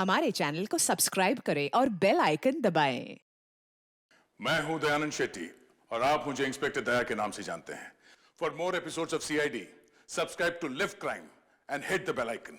हमारे चैनल को सब्सक्राइब करें और बेल आइकन दबाएं। मैं हूं दयानंद शेट्टी और आप मुझे इंस्पेक्टर दया के नाम से जानते हैं। For more episodes of CID, subscribe to lift crime and hit the bell icon.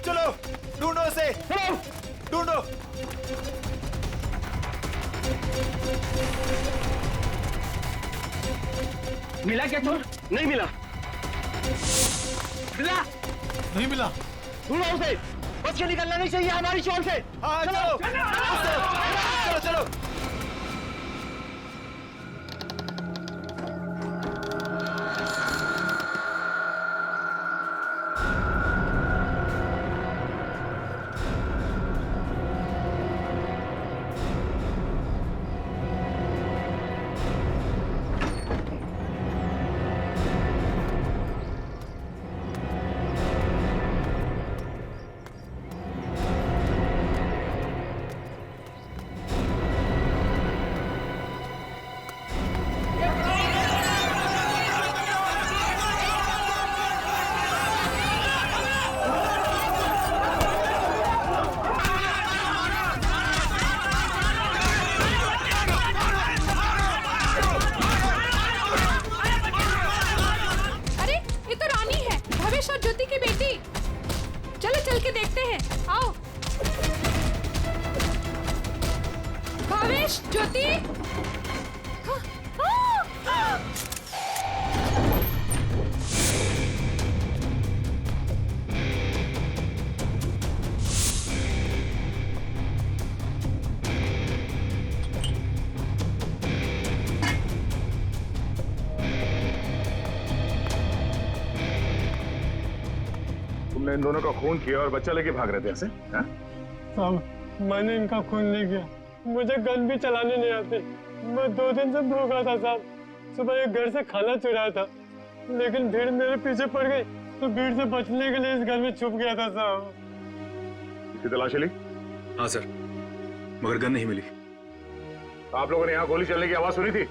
चलो ढूंढो उसे, ढूंढो। मिला क्या चोर? नहीं मिला। मिला? नहीं मिला। ढूंढो उसे। बच के निकलना नहीं चाहिए हमारी शॉल से। हाँ चलो चलो चलो। ज्योति की बेटी, चलो चल के देखते हैं। आओ। भावेश, ज्योति। तुमने इन दोनों का खून किया और बच्चा लेके भाग रहे थे ऐसे? साहब, मैंने इनका खून नहीं किया। मुझे गन भी चलाने नहीं आती। मैं 2 दिन से भूखा था साहब। सुबह एक घर से खाना चुराया था, लेकिन भीड़ मेरे पीछे पड़ गई तो भीड़ से बचने के लिए इस घर में छुप गया था साहब। इसकी तलाशी ली? हाँ सर, मगर गन नहीं मिली। आप लोगों ने यहाँ गोली चलने की आवाज सुनी थी?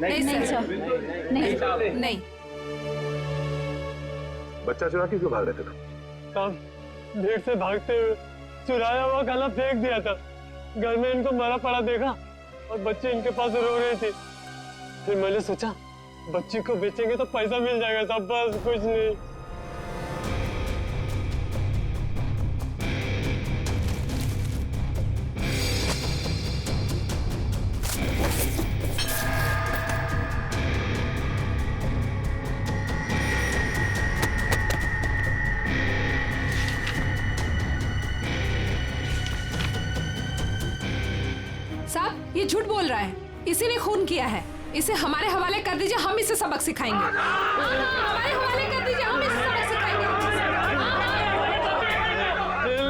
नहीं सर, नहीं। बच्चा चुरा के क्यों भाग रहे थे तुम? साहब, भीड़ से भागते हुए चुराया हुआ खाना फेंक दिया था। घर में इनको मरा पड़ा देखा और बच्चे इनके पास रो रहे थे। फिर मैंने सोचा बच्ची को बेचेंगे तो पैसा मिल जाएगा साहब, बस कुछ नहीं। साहब, ये झूठ बोल रहा है। इसी ने खून किया है। इसे हमारे हवाले कर दीजिए, हम इसे सबक सिखाएंगे। हमारे हवाले कर दीजिए, हम इसे सबक सिखाएंगे।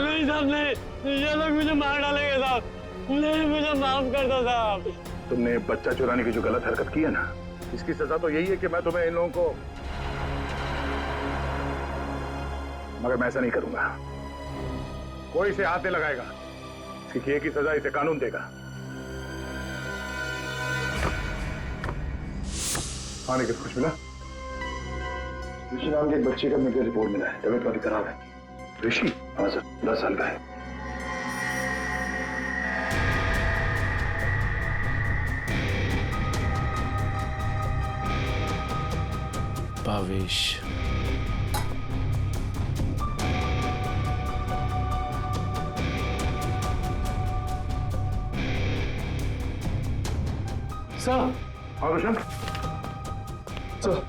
नहीं साहब, नहीं, ये लोग मुझे मार डालेंगे साहब। नहीं, मुझे माफ कर दो साहब। तुमने बच्चा चुराने की जो गलत हरकत की है ना, इसकी सजा तो यही है कि मैं तुम्हें इन लोगों को, मगर मैं ऐसा नहीं करूंगा। कोई इसे हाथ नहीं लगाएगा। इसकी एक ही सजा इसे कानून देगा। आने के कुछ मिला? ऋषि नाम के एक बच्चे का मेडिकल रिपोर्ट मिला है, तबीयत काफी खराब है। ऋषि? हाँ सर, 10 साल का है। भावेश। सर, हाँ रोशन। सर,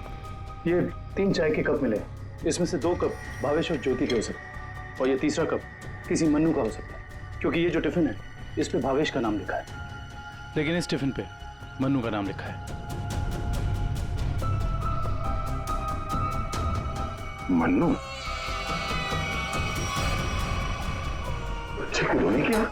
ये 3 चाय के कप मिले। इसमें से 2 कप भावेश और ज्योति के हो सकते हैं और ये तीसरा कप किसी मन्नू का हो सकता है, क्योंकि ये जो टिफिन है इस पे भावेश का नाम लिखा है, लेकिन इस टिफिन पे मन्नू का नाम लिखा है। मन्नू? बच्चे को रोने क्या?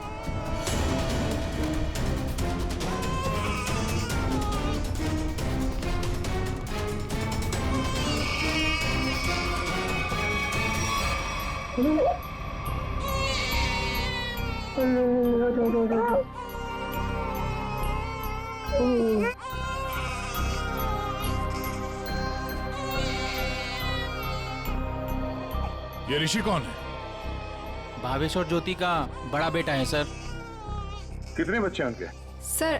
ये ऋषि कौन है? भावेश और ज्योति का बड़ा बेटा है सर। कितने बच्चे हैं उनके? सर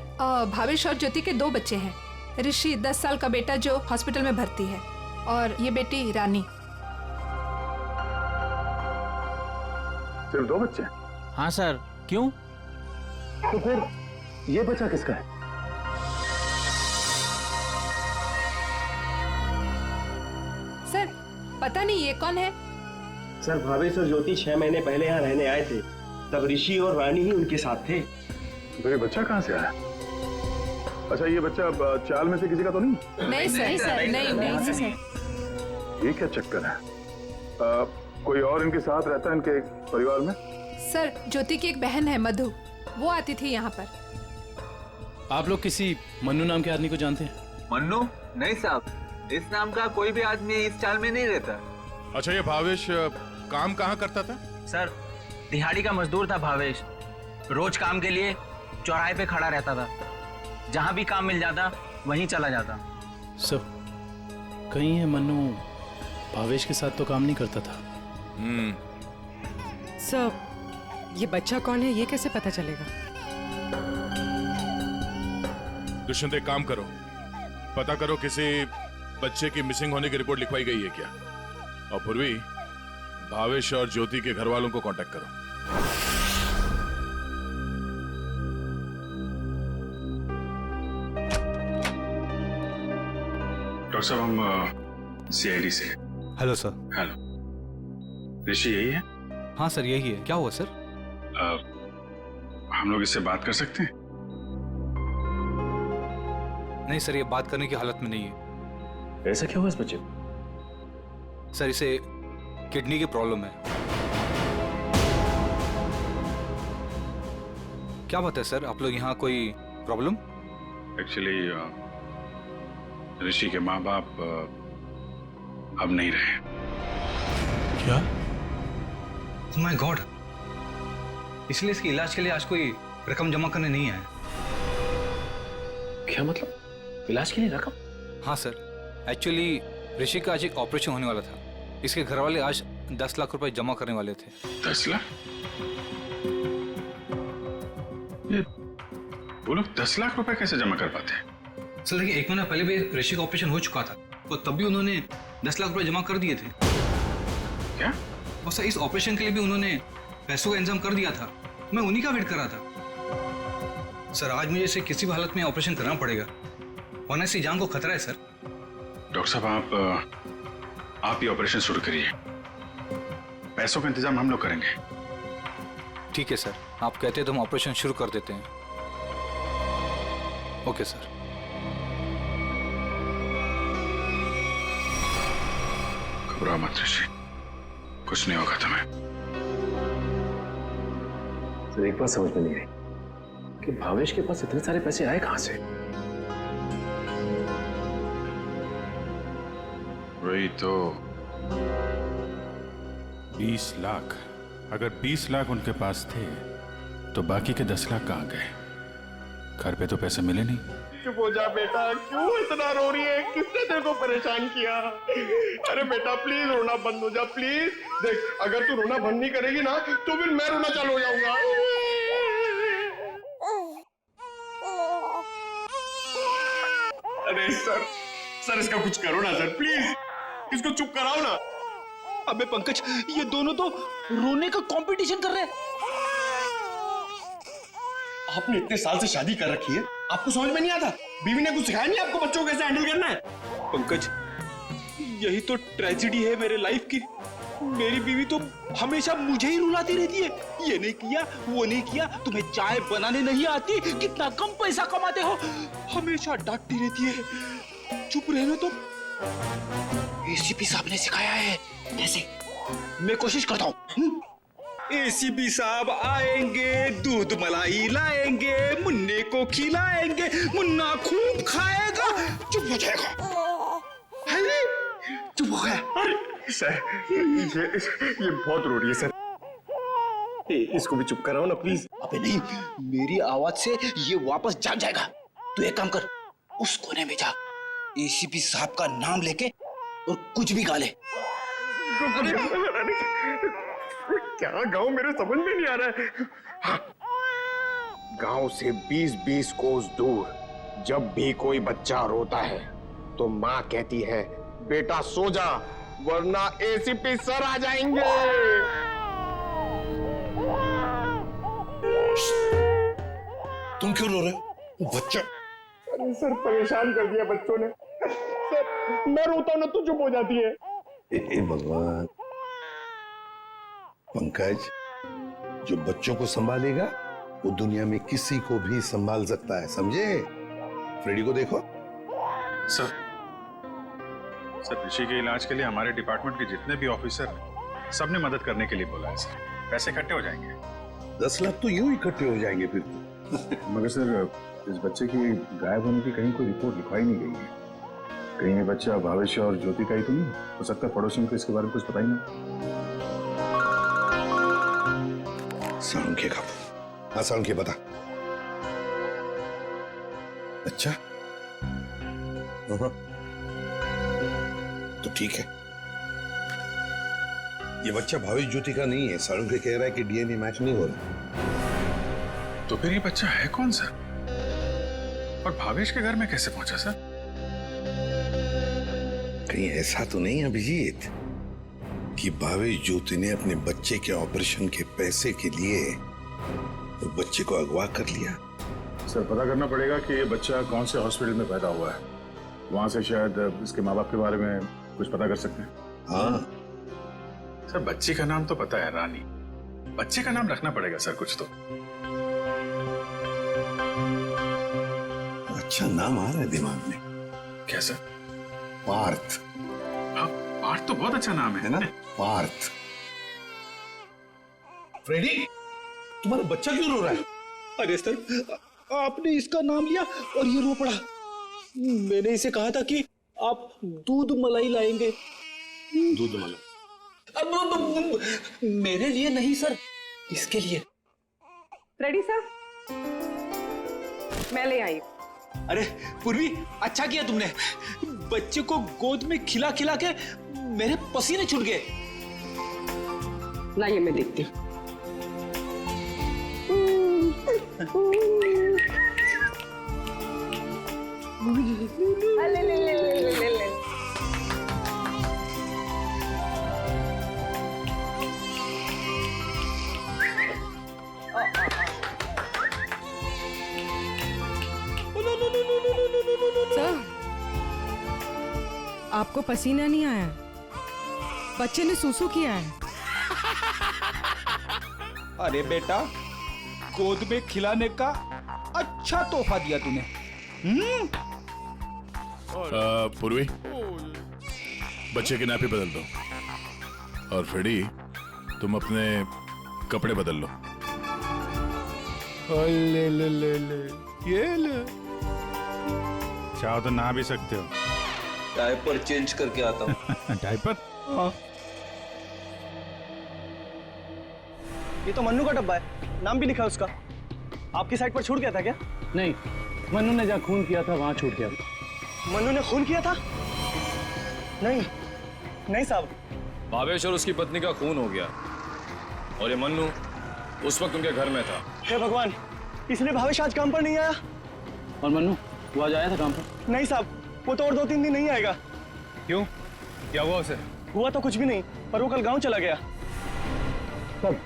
भावेश और ज्योति के 2 बच्चे हैं। ऋषि 10 साल का बेटा जो हॉस्पिटल में भर्ती है, और ये बेटी रानी। सिर्फ 2 बच्चे? हाँ सर, क्यों? तो फिर ये बच्चा किसका है? सर पता नहीं ये कौन है। सर भावेश और ज्योति 6 महीने पहले यहाँ रहने आए थे, तब ऋषि और रानी ही उनके साथ थे। तो ये बच्चा कहाँ से आया? अच्छा, ये बच्चा चाल में से किसी का तो नहीं? नहीं सर, नहीं सर। ये क्या चक्कर है? कोई और इनके साथ रहता है इनके परिवार में? सर ज्योति की एक बहन है मधु, वो आती थी यहाँ पर। आप लोग किसी मन्नू नाम के आदमी को जानते हैं? मन्नू? नहीं साहब, इस नाम का कोई भी आदमी इस चाल में नहीं रहता। अच्छा, ये भावेश काम कहाँ करता था? सर दिहाड़ी का मजदूर था भावेश। रोज काम के लिए चौराहे पे खड़ा रहता था, जहाँ भी काम मिल जाता वहीं चला जाता। सर, कहीं है मन्नू भावेश के साथ तो काम नहीं करता था। सर, ये बच्चा कौन है ये कैसे पता चलेगा? दुष्यंत, एक काम करो, पता करो किसी बच्चे की मिसिंग होने की रिपोर्ट लिखवाई गई है क्या, और पूर्वी भावेश और ज्योति के घर वालों को कांटेक्ट करो। डॉक्टर साहब, हम सीआईडी से। Hello sir. हेलो, ऋषि यही है? हाँ सर, यही है। क्या हुआ सर? हम लोग इससे बात कर सकते हैं? नहीं सर, ये बात करने की हालत में नहीं है। ऐसा क्या हुआ इस बच्चे को? सर, इसे किडनी की प्रॉब्लम है। क्या बात है सर, आप लोग यहाँ कोई प्रॉब्लम? एक्चुअली ऋषि के माँ बाप अब नहीं रहे। क्या? माय गॉड, इसलिए इसके इलाज के लिए आज कोई रकम जमा करने नहीं आया। क्या मतलब? इलाज के लिए रकम? हाँ सर, एक्चुअली ऋषि का आज एक ऑपरेशन होने वाला था। इसके घर वाले आज 10 लाख रुपए जमा करने वाले थे। 10 लाख? ये वो लोग 10 लाख रुपए कैसे जमा कर पाते हैं? सर देखिए, 1 महीना पहले भी ऋषि का ऑपरेशन हो चुका था, तो तब भी उन्होंने 10 लाख रुपए जमा कर दिए थे। क्या? और सर, इस ऑपरेशन के लिए भी उन्होंने पैसों का इंतजाम कर दिया था। मैं उन्हीं का वेट कर रहा था। सर, आज मुझे इसे किसी भी हालत में ऑपरेशन करना पड़ेगा, वरना इसकी जान को खतरा है सर। डॉक्टर साहब, आप ये ऑपरेशन शुरू करिए, पैसों का इंतजाम हम लोग करेंगे। ठीक है सर, आप कहते हैं तो हम ऑपरेशन शुरू कर देते हैं। Okay sir. घबराओ मत ऋषि, कुछ नहीं होगा तुम्हें। सर, एक बात समझ में नहीं आई कि भावेश के पास इतने सारे पैसे आए कहां से? वही तो। 20 लाख। अगर 20 लाख उनके पास थे तो बाकी के 10 लाख कहाँ गए? घर पे तो पैसे मिले नहीं। चुप हो जा बेटा, क्यों इतना रो रही है? किसने तेरे को परेशान किया? अरे बेटा प्लीज रोना बंद हो जा, प्लीज। देख, अगर तू रोना बंद नहीं करेगी ना तो फिर मैं रोना चालू हो जाऊंगा। अरे सर, इसका कुछ करो ना सर, प्लीज। इसको चुप कराओ ना। अबे पंकज, ये दोनों तो रोने का कंपटीशन कर रहे हैं। आपने इतने साल से शादी कर रखी है, आपको समझ में नहीं आता? बीवी ने कुछ सिखाया नहीं आपको बच्चों को कैसे हैंडल करना है? पंकज, यही तो ट्रेजेडी है मेरे लाइफ की। मेरी बीवी तो हमेशा मुझे ही रुलाती रहती है, ये नहीं किया, वो नहीं किया, तुम्हें चाय बनाने नहीं आती, कितना कम पैसा कमाते हो, हमेशा डांटती रहती है। चुप रहना तुम। एसीपी साहब ने सिखाया है ऐसे। मैं कोशिश करता हूँ। एसीपी साहब आएंगे, दूध मलाई लाएंगे, मुन्ने को खिलाएंगे, मुन्ना खूब खाएगा, चुप हो जाएगा। चुप हो गया। सर, ये बहुत रो रही है सर, इसको भी चुप कराओ ना प्लीज। अबे नहीं, मेरी आवाज से ये वापस जाग जाएगा। तू एक काम कर, उस कोने में जा, एसीपी साहब का नाम लेके और कुछ भी गा ले। क्या गाँव, मेरे समझ में नहीं आ रहा है। हाँ। गांव से 20-20 कोस दूर जब भी कोई बच्चा रोता है तो माँ कहती है, बेटा सो जा वरना एसीपी सर आ जाएंगे। तुम क्यों रो रहे हो? बच्चा। अरे सर, परेशान कर दिया बच्चों ने। सर, मैं रोता हूं ना तो चुप हो जाती है। हे भगवान। पंकज, जो बच्चों को संभालेगा वो दुनिया में किसी को भी संभाल सकता है, समझे? फ्रेडी को देखो। सर, ऋषि के इलाज के लिए हमारे डिपार्टमेंट के जितने भी ऑफिसर हैं, सबने मदद करने के लिए बोला है सर। पैसे इकट्ठे हो जाएंगे। 10 लाख तो यूं इकट्ठे हो जाएंगे फिर। मगर सर, इस बच्चे की गायब होने की कहीं कोई रिपोर्ट लिखवाई नहीं गई है। कहीं ये बच्चा भावेश और ज्योति का ही तो नहीं हो सकता? पड़ोसियों को इसके बारे में कुछ पता ही नहीं। साळुंखे का। हाँ साळुंखे, बता। अच्छा, तो ठीक है। ये बच्चा भावेश ज्योति का नहीं है। साळुंखे कह रहा है कि डीएनए मैच नहीं हो रहा। तो फिर ये बच्चा है कौन सा? और भावेश के घर में कैसे पहुंचा सर? कहीं ऐसा तो नहीं अभिजीत कि भावेश ज्योति ने अपने बच्चे के ऑपरेशन के पैसे के लिए तो बच्चे को अगवा कर लिया? सर, पता करना पड़ेगा कि ये बच्चा कौन से हॉस्पिटल में पैदा हुआ है। वहां से शायद इसके माँ बाप के बारे में कुछ पता कर सकते हैं। हाँ सर, बच्ची का नाम तो पता है, रानी। बच्चे का नाम रखना पड़ेगा सर कुछ तो। अच्छा नाम आ रहा है दिमाग में। क्या सर? पार्थ। हाँ, पार्थ तो बहुत अच्छा नाम है ना? पार्थ। फ्रेडी, तुम्हारा बच्चा क्यों रो रहा है? अरे सर, आपने इसका नाम लिया और ये रो पड़ा। मैंने इसे कहा था कि आप दूध मलाई लाएंगे। दूध मलाई? अब मेरे लिए नहीं सर, इसके लिए। रेडी सर, मैं ले आई। अरे पूर्वी, अच्छा किया तुमने। बच्चे को गोद में खिला खिला के मेरे पसीने छूट गए। लाइए मैं देखती हूँ। ले ले ले ले ले ले। सर, आपको पसीना नहीं आया? बच्चे ने सूसू किया है। अरे बेटा, गोद में खिलाने का अच्छा तोहफा दिया तूने। पूर्वी, बच्चे की नापी बदल दो। और फ्रेडी, तुम अपने कपड़े बदल लो। ले ले ले ले, ये ले। चाहो तो नहा भी सकते हो। डायपर चेंज करके आता हूँ। डायपर? हाँ। ये तो मन्नू का डब्बा है, नाम भी लिखा है उसका। आपकी साइड पर छूट गया था क्या? नहीं, मन्नू ने जहाँ खून किया था वहां छूट गया। मन्नू ने खून किया था? नहीं, नहीं साहब। भावेश और उसकी पत्नी का खून हो गया और ये मन्नू उस वक्त उनके घर में था। हे भगवान, इसलिए भावेश आज काम पर नहीं आया। और मन्नू वो आज आया था काम पर? नहीं साहब, वो तो और 2-3 दिन नहीं आएगा। क्यों? क्या हुआ उसे? हुआ तो कुछ भी नहीं, पर वो कल गांव चला गया। कब?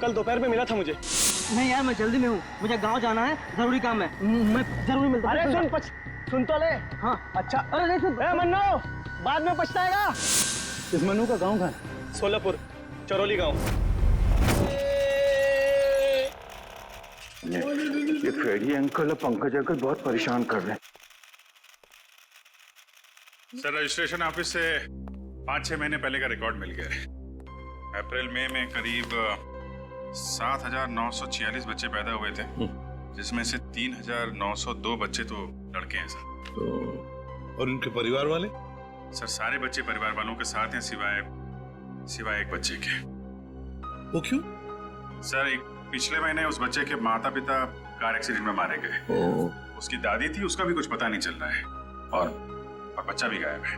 कल दोपहर में मिला था मुझे। नहीं यार, मैं जल्दी में हूँ, मुझे गांव जाना है, जरूरी काम है, मैं जरूरी मिलता हूँ। अरे सुन तो ले। हाँ अच्छा। अरे नहीं सुन। मन्नू, बाद में पछताएगा। इस मन्नू का गांव कहाँ है? सोलापुर, चरौली गांव। ये फ्रेडी अंकल और पंकज अंकल बहुत परेशान कर रहे हैं। सर, रजिस्ट्रेशन ऑफिस से 5-6 महीने पहले का रिकॉर्ड मिल गया है। अप्रैल मई में करीब 7,946 बच्चे पैदा हुए थे, जिसमें से 3,902 बच्चे तो लड़के हैं सर। तो और उनके परिवार वाले? सर सारे बच्चे परिवार वालों के साथ हैं, सिवाय एक बच्चे के। वो क्यों? सर पिछले महीने उस बच्चे के माता पिता कार एक्सीडेंट में मारे गए। उसकी दादी थी, उसका भी कुछ पता नहीं चल रहा है, और बच्चा भी गायब है।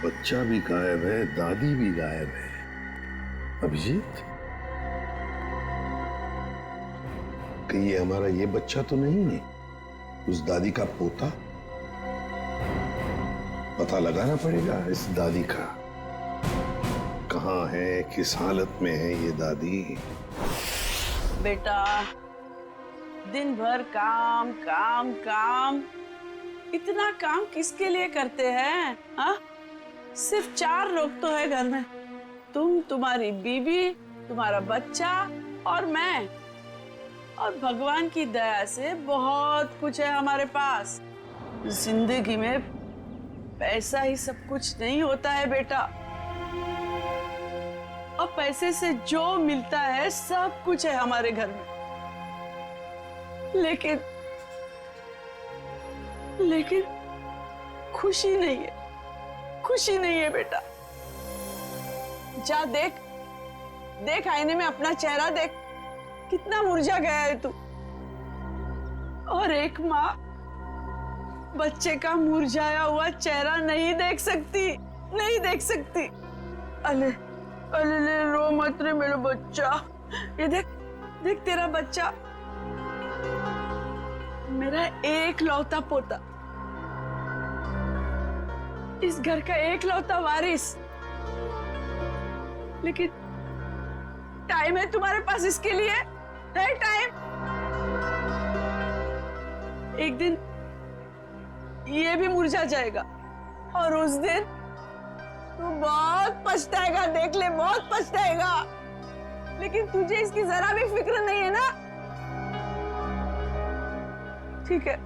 बच्चा भी गायब है, दादी भी गायब है। अभिजीत, कहीं ये हमारा ये बच्चा तो नहीं है? उस दादी का पोता? पता लगाना पड़ेगा इस दादी का, कहाँ है, किस हालत में है ये दादी। बेटा, दिन भर काम काम काम, इतना काम किसके लिए करते हैं? हाँ, सिर्फ 4 लोग तो है घर में, तुम, तुम्हारी बीवी, तुम्हारा बच्चा और मैं। और भगवान की दया से बहुत कुछ है हमारे पास। जिंदगी में पैसा ही सब कुछ नहीं होता है बेटा, और पैसे से जो मिलता है सब कुछ है हमारे घर में। लेकिन खुशी नहीं है, खुशी नहीं है बेटा। जा देख आईने में अपना चेहरा देख, कितना मुरझा गया है तू। और एक माँ बच्चे का मुरझाया हुआ चेहरा नहीं देख सकती। अले रो मत रे मेरा बच्चा। ये देख तेरा बच्चा, मेरा एक लौता पोता, इस घर का एक लौता वारिस। लेकिन टाइम है तुम्हारे पास इसके लिए? है टाइम? एक दिन ये भी मुरझा जाएगा, और उस दिन तू बहुत पछताएगा, देख ले, बहुत पछताएगा। लेकिन तुझे इसकी जरा भी फिक्र नहीं है ना? ठीक है,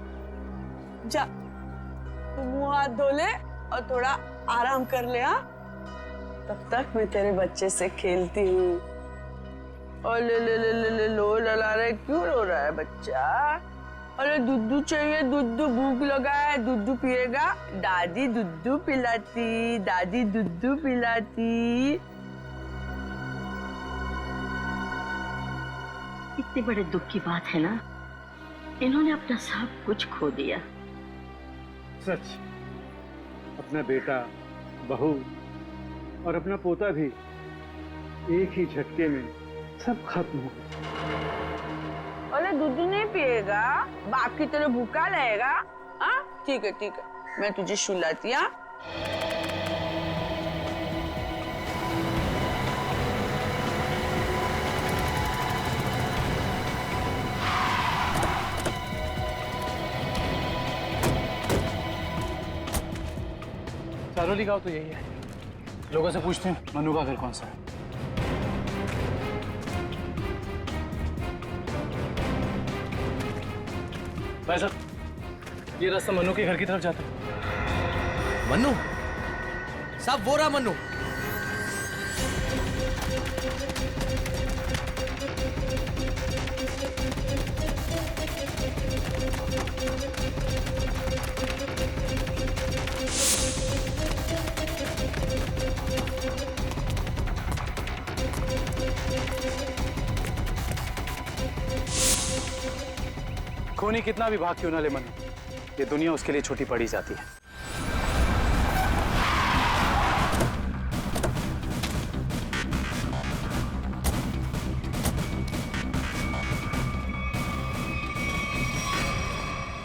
जा तू मुंह हाथ धो ले और थोड़ा आराम कर ले। हाँ, तब तक मैं तेरे बच्चे से खेलती हूँ। और ले लो लला रहे, क्यों रो रहा है बच्चा? अरे दूध चाहिए, दूध, भूख लगा है, दूध पिएगा? दादी दूध पिलाती, दादी दूध पिलाती। इतने बड़े दुख की बात है ना, इन्होंने अपना सब कुछ खो दिया। सच, अपना बेटा, बहू और अपना पोता भी एक ही झटके में सब खत्म हो गया। अरे दूध नहीं पिएगा? बाप की तरह भूखा रहेगा? हाँ, ठीक है, मैं तुझे सुलाती। हाँ, चरौली गांव तो यही है। लोगों से पूछते हैं मन्नू का घर कौन सा है। भाई साहब, ये रास्ता मन्नू के घर की तरफ जाता है। मन्नू साहब, वो रहा मन्नू। खूनी कितना भी भाग क्यों ना ले मन्नू, ये दुनिया उसके लिए छोटी पड़ी जाती है।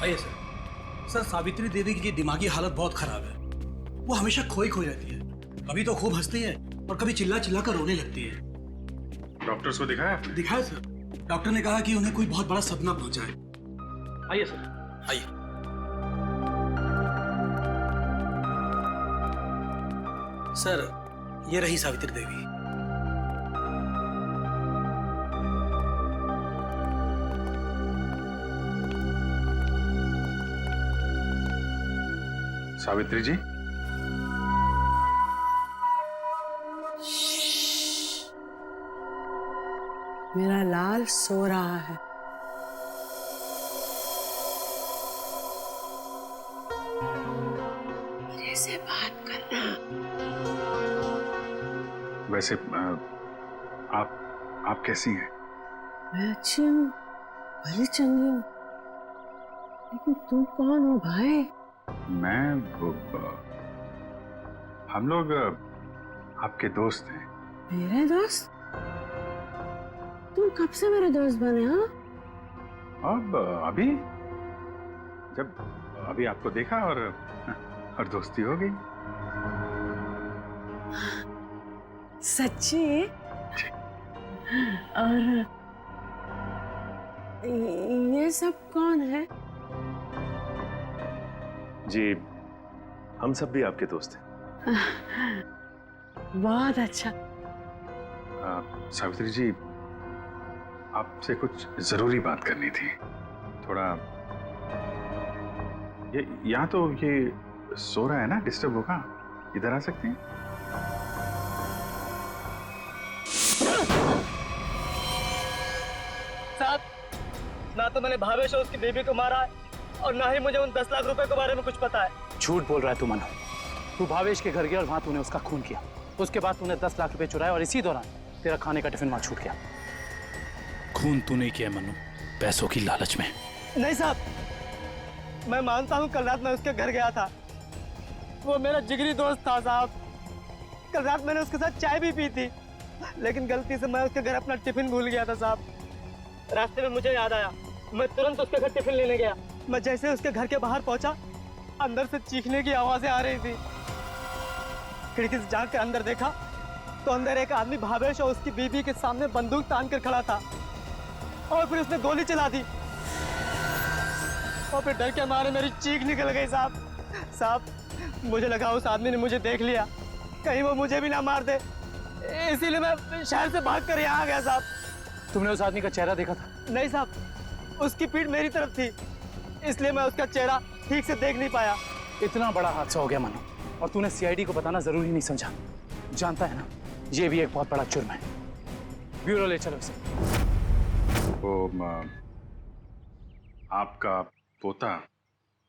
आइए सर। सर, सावित्री देवी की दिमागी हालत बहुत खराब है। वो हमेशा खोई खो जाती है। कभी तो खूब हंसती है और कभी चिल्ला चिल्ला कर रोने लगती है। डॉक्टर्स को दिखाया आपने? दिखाया सर। डॉक्टर ने कहा कि उन्हें कोई बहुत बड़ा सदमा पहुंचा है। आइए सर, आइए। सर, ये रही सावित्री देवी। सावित्री जी, मेरा लाल सो रहा है। मेरे से बात करना। वैसे आप कैसी हैं? मैं अच्छी हूँ, भली चंगी हूँ, लेकिन तुम कौन हो भाई? हम लोग आपके दोस्त हैं। मेरे दोस्त? तुम कब से मेरे दोस्त बने? हाँ, अब अभी आपको देखा और दोस्ती हो गई। सच्ची? और ये सब कौन है? जी, हम सब भी आपके दोस्त हैं। बहुत अच्छा। सावित्री जी, आपसे कुछ जरूरी बात करनी थी। थोड़ा ये यहाँ तो ये सो रहा है ना, डिस्टर्ब होगा, इधर आ सकते हैं? साहब, ना तो मैंने भावेश और उसकी बेबी को मारा है और ना ही मुझे उन 10 लाख रुपए के बारे में कुछ पता है। झूठ बोल रहा है तू मनु। तू भावेश के घर गया और वहां तूने उसका खून किया। उसके बाद तूने 10 लाख रुपए चुराए और इसी दौरान तेरा खाने का टिफिन वहां छूट गया। खून तूने किया मनु, पैसों की लालच में। नहीं साहब, मैं मानता हूँ कल रात मैं उसके घर गया था। वो मेरा जिगरी दोस्त था साहब। कल रात मैंने उसके साथ चाय भी पी थी, लेकिन गलती से मैं उसके घर अपना टिफिन भूल गया था साहब। रास्ते में मुझे याद आया, मैं तुरंत उसके घर टिफिन लेने गया। मैं जैसे उसके घर के बाहर पहुंचा, अंदर से चीखने की आवाजें आ रही थी। खिड़की से झांक के अंदर देखा तो अंदर एक आदमी भावेश और उसकी बीबी के सामने बंदूक तान कर खड़ा था और फिर उसने गोली चला दी और फिर डर के मारे मेरी चीख निकल गई साहब। मुझे लगा उस आदमी ने मुझे देख लिया, कहीं वो मुझे भी ना मार दे, इसीलिए मैं शहर से भाग कर यहाँ आ गया साहब। तुमने उस आदमी का चेहरा देखा था? नहीं साहब, उसकी पीठ मेरी तरफ थी, इसलिए मैं उसका चेहरा ठीक से देख नहीं पाया। इतना बड़ा हादसा हो गया मनु, और तूने सीआईडी को बताना जरूरी नहीं समझा। जानता है ना, ये भी एक बहुत बड़ा जुर्म है। ब्यूरो ले चलो इसे। वो आपका पोता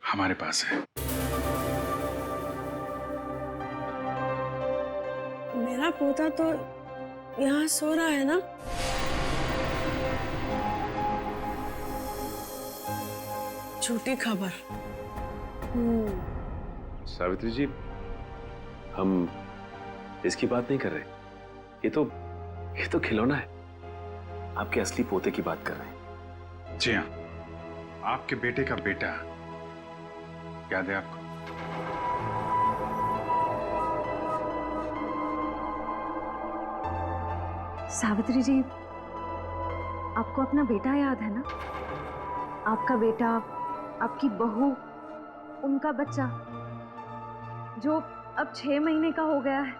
हमारे पास है। मेरा पोता तो यहाँ सो रहा है ना? झूठी खबर। सावित्री जी, हम इसकी बात नहीं कर रहे। ये तो खिलौना है। आपके असली पोते की बात कर रहे हैं। जी हाँ, आपके बेटे का बेटा। याद है आपको? सावित्री जी, आपको अपना बेटा याद है ना? आपका बेटा, आपकी बहू, उनका बच्चा जो अब 6 महीने का हो गया है।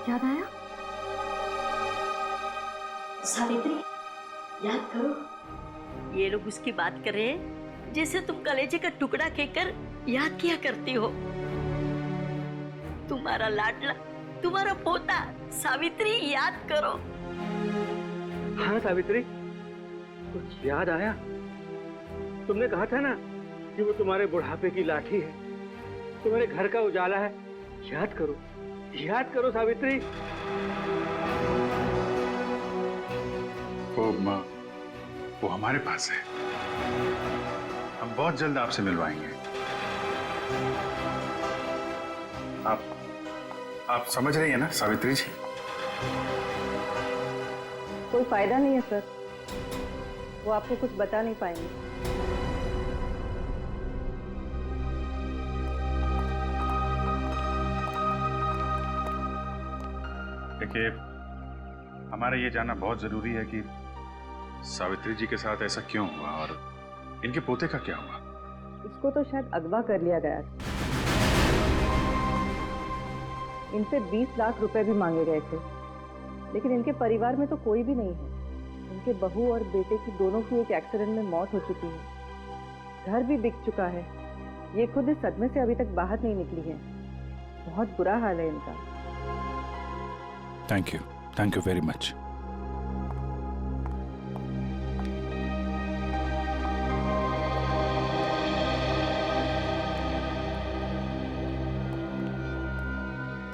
याद आया? सावित्री, याद करो। ये लोग उसकी बात कर रहे हैं जैसे तुम कलेजे का टुकड़ा कहकर याद किया करती हो। तुम्हारा लाडला, तुम्हारा पोता। सावित्री, याद करो। हाँ सावित्री, कुछ याद आया? तुमने कहा था ना कि वो तुम्हारे बुढ़ापे की लाठी है, तुम्हारे घर का उजाला है। याद करो, याद करो सावित्री। वो हमारे पास है। हम बहुत जल्द आपसे मिलवाएंगे। आप समझ रही है ना सावित्री जी? कोई फायदा नहीं है सर, वो आपको कुछ बता नहीं पाएंगे। देखिए, हमारा ये जानना बहुत जरूरी है कि सावित्री जी के साथ ऐसा क्यों हुआ और इनके पोते का क्या हुआ। इसको तो शायद अगवा कर लिया गया था। इनसे 20 लाख रुपए भी मांगे गए थे, लेकिन इनके परिवार में तो कोई भी नहीं है। इनके बहू और बेटे की दोनों की एक एक्सीडेंट में मौत हो चुकी है। घर भी बिक चुका है। ये खुद इस सदमे से अभी तक बाहर नहीं निकली है। बहुत बुरा हाल है इनका। Thank you very much.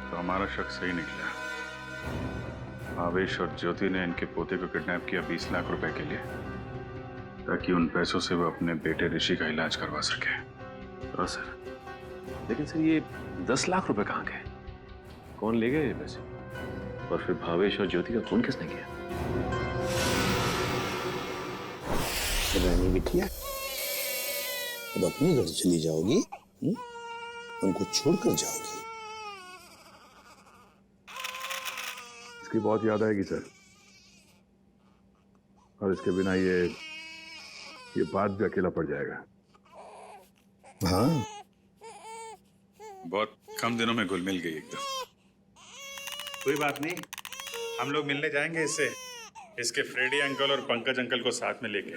तो हमारा शक सही निकला। भावेश और ज्योति ने इनके पोते को किडनैप किया 20 लाख रुपए के लिए, ताकि उन पैसों से वो अपने बेटे ऋषि का इलाज करवा सके। हाँ सर, लेकिन सर ये 10 लाख रुपए कहाँ गए? कौन ले गए ये पैसे? और फिर भावेश और ज्योति का खून किसने किया? रानी बिटिया, अब अपने घर चली जाओगी? हमको छोड़कर जाओगी? इसकी बहुत याद आएगी सर, और इसके बिना ये बात भी अकेला पड़ जाएगा। हाँ, बहुत कम दिनों में घुल मिल गई एकदम। कोई बात नहीं, हम लोग मिलने जाएंगे इससे, इसके फ्रेडी अंकल और पंकज अंकल को साथ में लेके।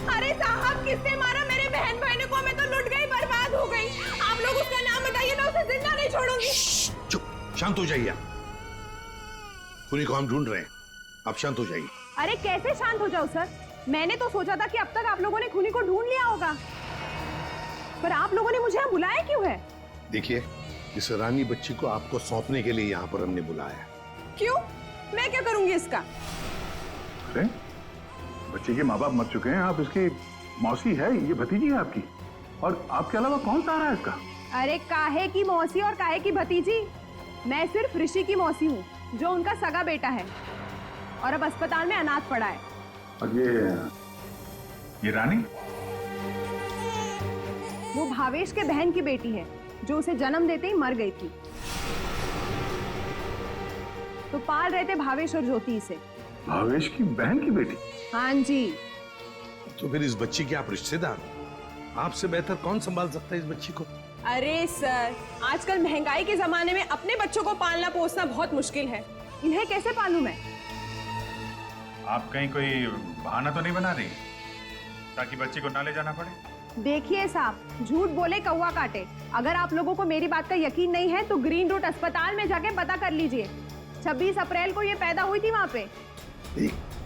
अरे साहब, किसने मारा मेरे बहन भाई को? मैं तो लुट गई, बर्बाद हो गई। आप लोग उसका नाम बताइए, मैं उसे जिंदा नहीं छोड़ूंगी। चुप, शांत हो जाइए। खूनी को हम ढूंढ रहे हैं, आप शांत हो जाइए। अरे कैसे शांत हो जाओ सर? मैंने तो सोचा था कि अब तक आप लोगों ने खूनी को ढूंढ लिया होगा, पर आप लोगों ने मुझे यहाँ बुलाया क्यों है? देखिए, इस रानी बच्ची को आपको सौंपने के लिए यहाँ पर हमने बुलाया। क्यों? मैं क्या करूंगी इसका? अरे बच्चे के माँ बाप मर चुके हैं, आप इसकी मौसी है, ये भतीजी है आपकी, और आपके अलावा कौन सहारा है इसका? अरे काहे की मौसी और काहे की भतीजी? मैं सिर्फ ऋषि की मौसी हूँ, जो उनका सगा बेटा है और अब अस्पताल में अनाथ पड़ा है। और ये रानी? वो भावेश के बहन की बेटी है, जो उसे जन्म देते ही मर गई थी। तो पाल रहे थे भावेश और ज्योति इसे। भावेश की बहन की बेटी? हाँ जी। तो फिर इस बच्ची के आप रिश्तेदार हो, आपसे बेहतर कौन संभाल सकता है इस बच्ची को? अरे सर, आजकल महंगाई के जमाने में अपने बच्चों को पालना पोसना बहुत मुश्किल है। इन्हें कैसे पालूं मैं? आप कहीं कोई बहाना तो नहीं बना रही ताकि बच्ची को ना ले जाना पड़े? देखिए साहब, झूठ बोले कौवा काटे। अगर आप लोगों को मेरी बात का यकीन नहीं है तो ग्रीन रूट अस्पताल में जाके पता कर लीजिए। 26 अप्रैल को ये पैदा हुई थी वहाँ पे।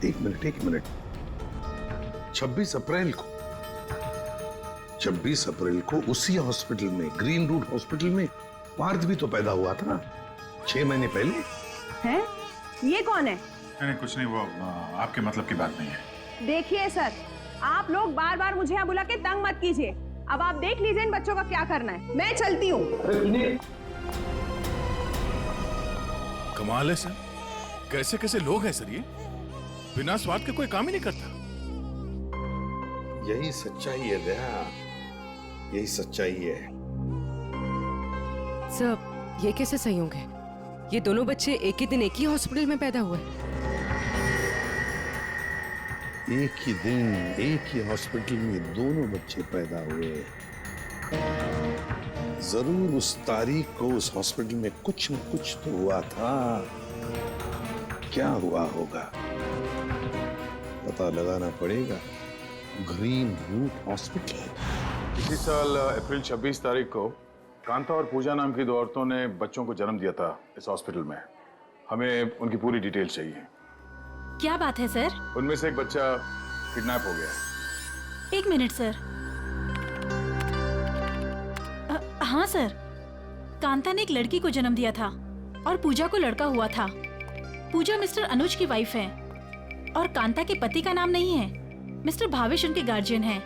एक मिनट। 26 अप्रैल को? 26 अप्रैल को उसी हॉस्पिटल में, ग्रीन रूट हॉस्पिटल में पार्थ भी तो पैदा हुआ था 6 महीने पहले। हैं? ये कौन है? नहीं कुछ नहीं, वो आपके मतलब की बात नहीं है। देखिए सर, आप लोग बार बार मुझे यहाँ बुला के तंग मत कीजिए। अब आप देख लीजिए इन बच्चों का क्या करना है। मैं चलती हूँ। कमाल है सर, कैसे कैसे लोग हैं सर ये, बिना स्वार्थ के कोई काम ही नहीं करता। यही सच्चाई है दया, यही सच्चाई है। सर, ये कैसे संयोग है? ये दोनों बच्चे एक ही दिन एक ही हॉस्पिटल में पैदा हुए। एक ही दिन एक ही हॉस्पिटल में दोनों बच्चे पैदा हुए। जरूर उस तारीख को उस हॉस्पिटल में कुछ न कुछ तो हुआ था। क्या हुआ होगा पता लगाना पड़ेगा। Green Route Hospital. इसी साल अप्रैल 26 तारीख को कांता और पूजा नाम की 2 औरतों ने बच्चों को जन्म दिया था इस हॉस्पिटल में। हमें उनकी पूरी डिटेल चाहिए। क्या बात है सर? उनमें से एक बच्चा किडनैप हो गया। 1 मिनट सर। हाँ सर, कांता ने एक लड़की को जन्म दिया था और पूजा को लड़का हुआ था। पूजा मिस्टर अनुज की वाइफ है और कांता के पति का नाम नहीं है। मिस्टर भावेश उनके गार्जियन हैं।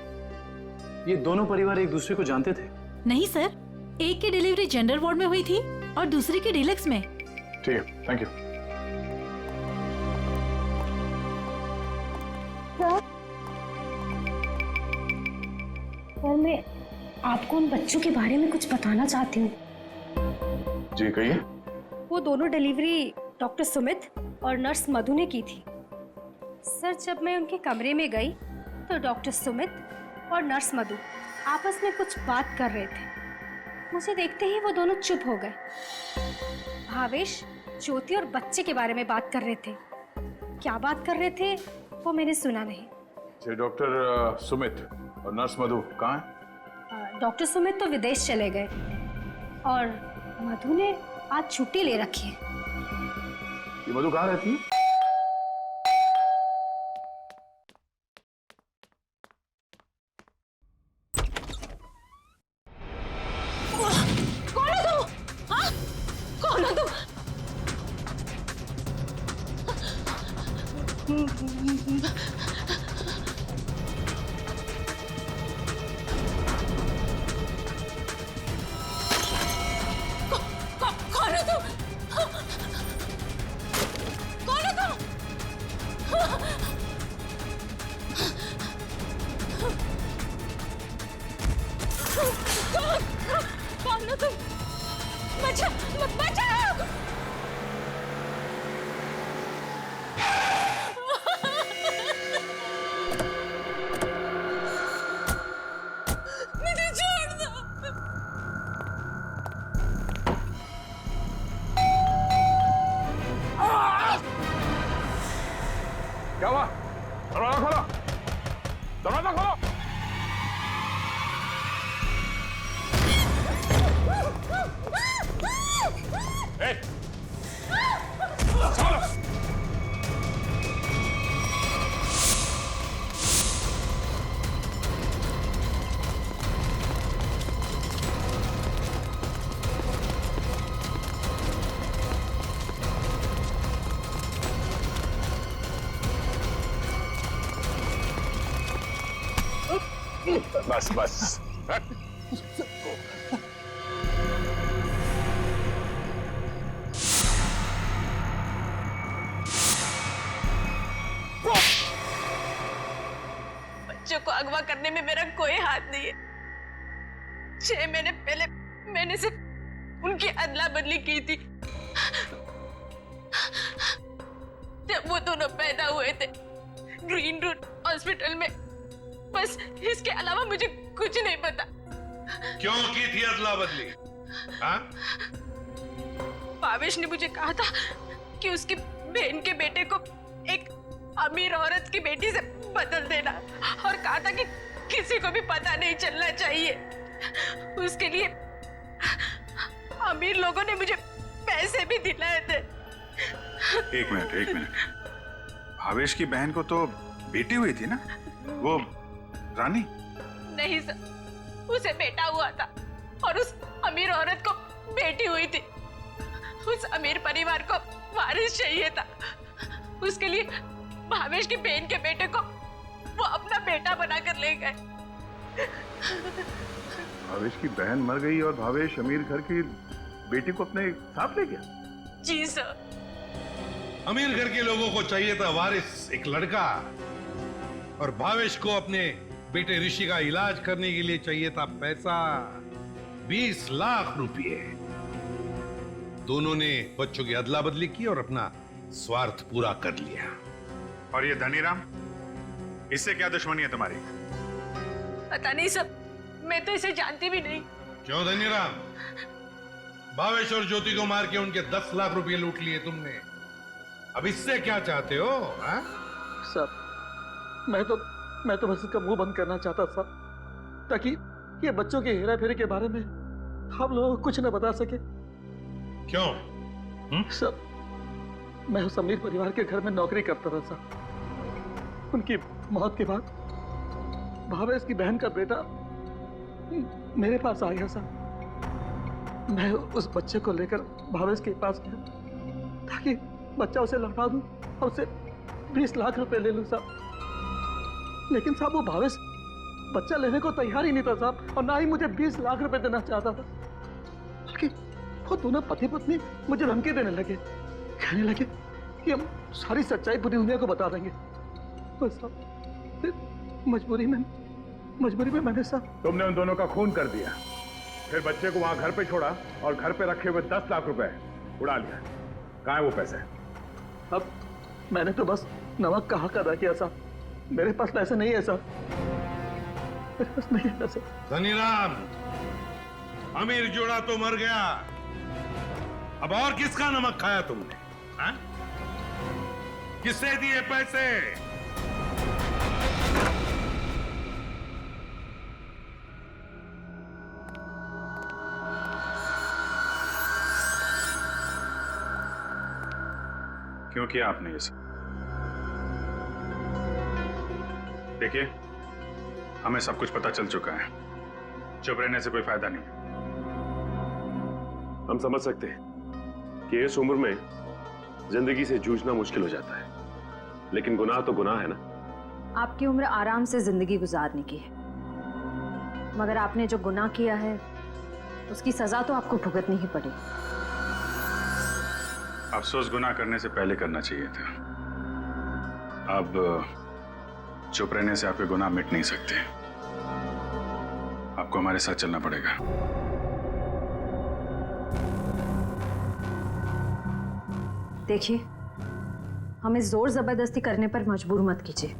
ये दोनों परिवार एक दूसरे को जानते थे? नहीं सर, एक की डिलीवरी जेंडर वार्ड में हुई थी और दूसरी की डीलक्स में। ठीक है, थैंक यू। सर, मैं आपको उन बच्चों के बारे में कुछ बताना चाहती हूँ। जी कहिए। वो दोनों डिलीवरी डॉक्टर सुमित और नर्स मधु ने की थी। सर, जब मैं उनके कमरे में गई तो डॉक्टर सुमित और नर्स मधु आपस में कुछ बात कर रहे थे। मुझे देखते ही वो दोनों चुप हो गए। भावेश, ज्योति और बच्चे के बारे में बात कर रहे थे। क्या बात कर रहे थे वो मैंने सुना नहीं। जी, डॉक्टर सुमित और नर्स मधु कहाँ हैं? डॉक्टर सुमित तो विदेश चले गए और मधु ने आज छुट्टी ले रखी है। ये मधु कहाँ रहती है? कौन हो तुम? हाँ? कौन हो तुम? कौन हो तुम? कौन हो तुम? कौन हो तुम? बचाओ! मुझे छोड़ दो। क्या हुआ? दरवाजा खोलो! दरवाजा खोलो! बस बस। बच्चों को अगवा करने में मेरा कोई हाथ नहीं है। 6 महीने पहले मैंने सिर्फ उनकी अदला बदली की थी जब वो दोनों पैदा हुए थे ग्रीन रूट हॉस्पिटल में। बस इसके अलावा मुझे कुछ नहीं पता। क्यों की थी अदला बदली? हाँ? भावेश ने मुझे कहा था कि उसकी बहन के बेटे को एक अमीर औरत की बेटी से बदल देना और कहा था कि किसी को भी पता नहीं चलना चाहिए। उसके लिए अमीर लोगों ने मुझे पैसे भी दिलाए थे। एक मिनट। भावेश की बहन को तो बेटी हुई थी ना, वो रानी? नहीं सर, उसे बेटा हुआ था और उस अमीर औरत को बेटी हुई थी। उस अमीर परिवार को वारिस चाहिए था। उसके लिए भावेश की बहन के बेटे को वो अपना बेटा बनाकर ले गए। भावेश की बहन मर गई और भावेश अमीर घर की बेटी को अपने साथ ले गया? जी सर। अमीर घर के लोगों को चाहिए था वारिस, एक लड़का, और भावेश को अपने बेटे ऋषि का इलाज करने के लिए चाहिए था पैसा, 20 लाख रुपए। दोनों ने बच्चों की अदला बदली की और अपना स्वार्थ पूरा कर लिया। और ये धनीराम, इससे क्या दुश्मनी है तुम्हारी? पता नहीं सब, मैं तो इसे जानती भी नहीं। क्यों धनीराम? भावेश और ज्योति को मार के उनके 10 लाख रुपए लूट लिए तुमने। अब इससे क्या चाहते हो? सर, मैं तो बस इसका मुंह बंद करना चाहता था ताकि ये बच्चों के हेरा फेरी के बारे में हम लोगों को कुछ न बता सके। क्यों? सर, मैं उस अमीर परिवार के घर में नौकरी करता था सर। उनकी मौत के बाद भावेश की बहन का बेटा मेरे पास आ गया सर। मैं उस बच्चे को लेकर भावेश के पास गया ताकि बच्चा उसे लौटा दूं और उसे 20 लाख रुपए ले लूं साहब। लेकिन साहब वो भावेश बच्चा लेने को तैयार ही नहीं था साहब, और ना ही मुझे 20 लाख रुपए देना चाहता था। बल्कि वो दोनों पति पत्नी मुझे धमकी देने लगे, कहने लगे कि हम सारी सच्चाई पूरी दुनिया को बता देंगे। बस साहब मजबूरी में मैंने साहब। तुमने उन दोनों का खून कर दिया, फिर बच्चे को वहां घर पे छोड़ा और घर पे रखे हुए 10 लाख रुपए उड़ा लिया। कहाँ है वो पैसे? अब मैंने तो बस नमक का हक अदा किया साहब, मेरे पास पैसे नहीं है साहब, मेरे पास नहीं है पैसे। धनीराम, अमीर जोड़ा तो मर गया, अब और किसका नमक खाया तुमने? हाँ? किससे दिए पैसे? क्यों किया आपने ये सब? देखिए, हमें सब कुछ पता चल चुका है, चुप रहने से कोई फायदा नहीं। हम समझ सकते हैं कि इस उम्र में जिंदगी से जूझना मुश्किल हो जाता है, लेकिन गुनाह तो गुनाह है ना। आपकी उम्र आराम से जिंदगी गुजारने की है, मगर आपने जो गुनाह किया है उसकी सजा तो आपको भुगतनी ही पड़ेगी। अफसोस गुनाह करने से पहले करना चाहिए था। अब चुप रहने से आपके गुनाह मिट नहीं सकते, आपको हमारे साथ चलना पड़ेगा। देखिए, हमें जोर जबरदस्ती करने पर मजबूर मत कीजिए।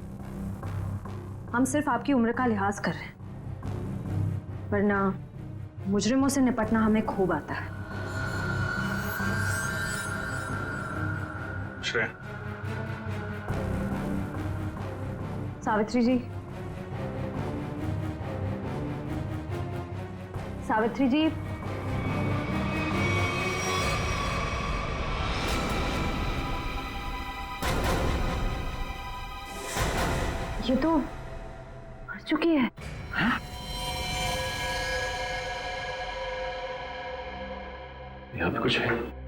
हम सिर्फ आपकी उम्र का लिहाज कर रहे हैं, वरना मुजरिमों से निपटना हमें खूब आता है। श्रेया, सावित्री जी, सावित्री जी, ये तो मर चुकी है। हाँ? यहाँ पे कुछ है।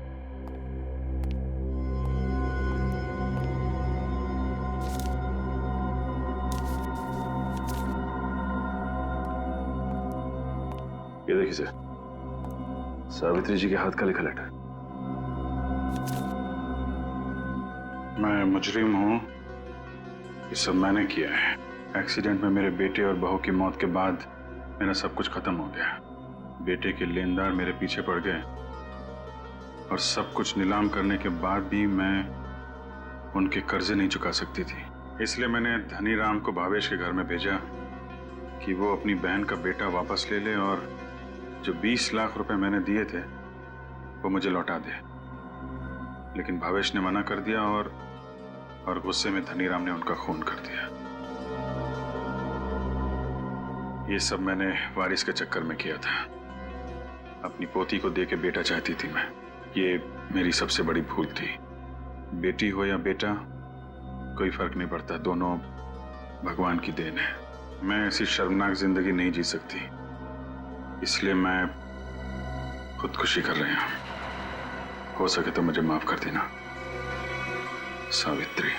ये देखिए सर, सावित्री जी के हाथ का लिखा लेटर। मैं मुजरिम हूं, ये सब मैंने किया है। एक्सीडेंट में मेरे बेटे और बहू की मौत के बाद मेरा सब कुछ खत्म हो गया। बेटे के लेनदार मेरे पीछे पड़ गए और सब कुछ नीलाम करने के बाद भी मैं उनके कर्जे नहीं चुका सकती थी। इसलिए मैंने धनीराम को भावेश के घर में भेजा कि वो अपनी बहन का बेटा वापस ले ले और जो 20 लाख रुपए मैंने दिए थे वो मुझे लौटा दे। लेकिन भावेश ने मना कर दिया और गुस्से में धनीराम ने उनका खून कर दिया। ये सब मैंने वारिस के चक्कर में किया था। अपनी पोती को दे के बेटा चाहती थी मैं। ये मेरी सबसे बड़ी भूल थी। बेटी हो या बेटा, कोई फर्क नहीं पड़ता, दोनों भगवान की देन है। मैं ऐसी शर्मनाक जिंदगी नहीं जी सकती, इसलिए मैं खुदकुशी कर रही हूं। हो सके तो मुझे माफ कर देना सावित्री।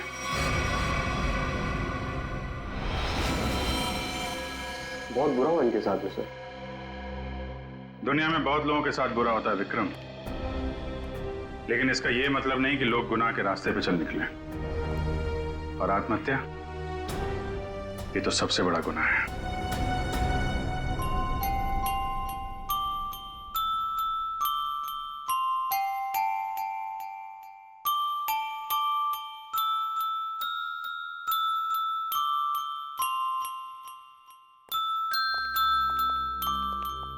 बहुत बुरा हुआ इनके साथ में सर। दुनिया में बहुत लोगों के साथ बुरा होता है विक्रम, लेकिन इसका यह मतलब नहीं कि लोग गुनाह के रास्ते पे चल निकले। और आत्महत्या, ये तो सबसे बड़ा गुनाह है।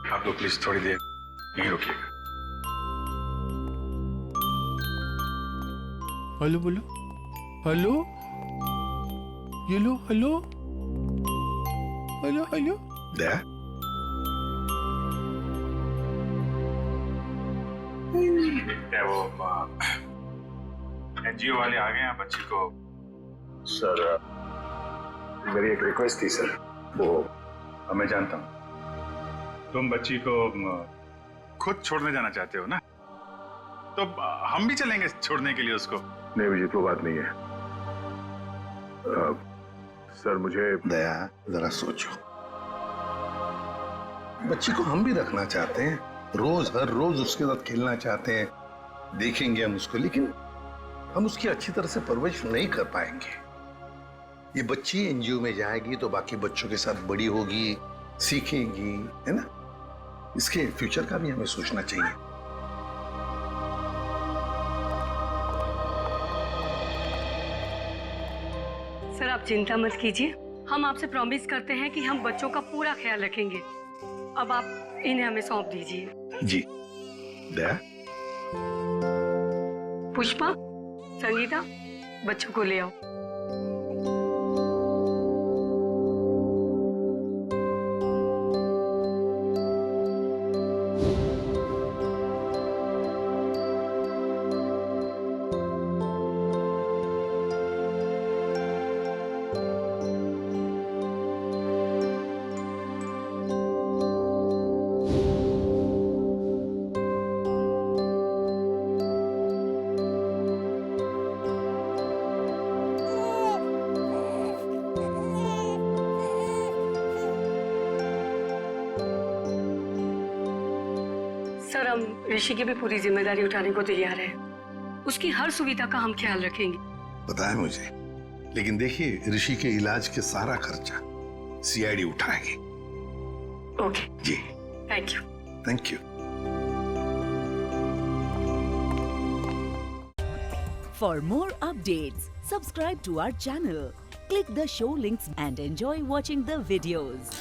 आप लोग प्लीज थोड़ी देर यहीं रुकिएगा। हेलो बोलो, हेलो, ये लो, हेलो, हेलो, हेलो। दया, क्या वो एनजीओ वाले आ गए हैं बच्ची को? सर मेरी एक रिक्वेस्ट थी सर। वो मैं जानता हूँ तुम बच्ची को खुद छोड़ने जाना चाहते हो ना, तो हम भी चलेंगे छोड़ने के लिए उसको। नहीं विजित, वो बात नहीं है। सर मुझे दया, जरा सोचो, बच्ची को हम भी रखना चाहते हैं, रोज हर रोज उसके साथ खेलना चाहते हैं, देखेंगे हम उसको, लेकिन हम उसकी अच्छी तरह से परवरिश नहीं कर पाएंगे। ये बच्ची एनजीओ में जाएगी तो बाकी बच्चों के साथ बड़ी होगी, सीखेगी, है ना। इसके फ्यूचर का भी हमें सोचना चाहिए। सर आप चिंता मत कीजिए, हम आपसे प्रॉमिस करते हैं कि हम बच्चों का पूरा ख्याल रखेंगे। अब आप इन्हें हमें सौंप दीजिए। जी। दया, पुष्पा, संगीता, बच्चों को ले आओ। सर हम ऋषि की भी पूरी जिम्मेदारी उठाने को तैयार है। उसकी हर सुविधा का हम ख्याल रखेंगे। पता है मुझे, लेकिन देखिए ऋषि के इलाज के सारा खर्चा सीआईडी उठाएगी। Okay ji, thank you. Thank you. For more updates, subscribe to our channel, click the show links and enjoy watching the videos.